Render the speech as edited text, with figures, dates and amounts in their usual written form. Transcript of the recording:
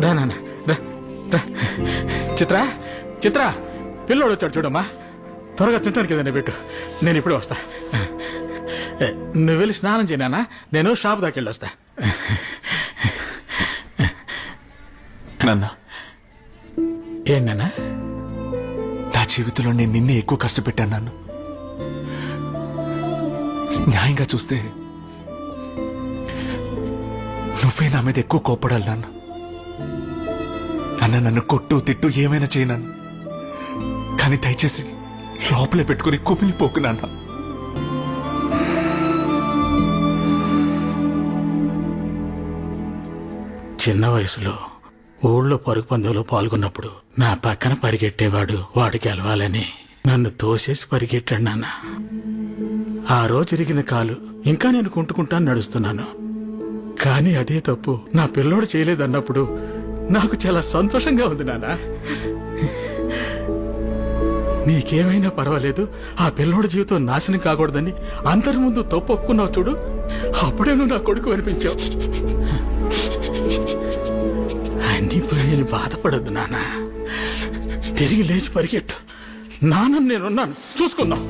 రా నాన్న రా రా. చిత్ర చిత్ర పిల్లోడు వచ్చాడు చూడమ్మా. త్వరగా తింటానికి ఏదైనా పెట్టు, నేను ఇప్పుడే వస్తా. నువ్వు వెళ్ళి స్నానం చేయనా, నేను షాప్ దాకా వెళ్ళి వస్తా. నాన్న, ఏంటన్నా? నా జీవితంలో నేను నిన్నే ఎక్కువ కష్టపెట్టాను నాన్న. న్యాయంగా చూస్తే నువ్వే నా మీద ఎక్కువ కోప్పడాలి నాన్న. నాన్న, నన్ను కొట్టు తిట్టు ఏమైనా చేయనాను, కానీ దయచేసి లోపలే పెట్టుకుని కుమిలిపోకు నాన్న. చిన్న వయసులో ఊళ్ళో పరుగు పందెంలో పాల్గొన్నప్పుడు నా పక్కన పరిగెట్టేవాడు వాడు గెలవాలని నన్ను తోసేసి పరిగెట్టాడు నాన్న. ఆ రోజు ఇరిగిన కాలు ఇంకా నేను కుంటుకుంటా నడుస్తున్నాను. కానీ అదే తప్పు నా పిల్లోడు చేయలేదన్నప్పుడు నాకు చాలా సంతోషంగా ఉంది నాన్న. నీకేమైనా పర్వాలేదు, ఆ పిల్లోడి జీవితం నాశనం కాకూడదని అందరి ముందు తప్పు ఒప్పుకున్నావు చూడు, అప్పుడే నువ్వు నా కొడుకు అనిపించావు. అన్నీ పోయి బాధపడద్దు నాన్న, తిరిగి లేచి పరిగెట్టు. నాన్న నేనున్నాను, చూసుకుందాం.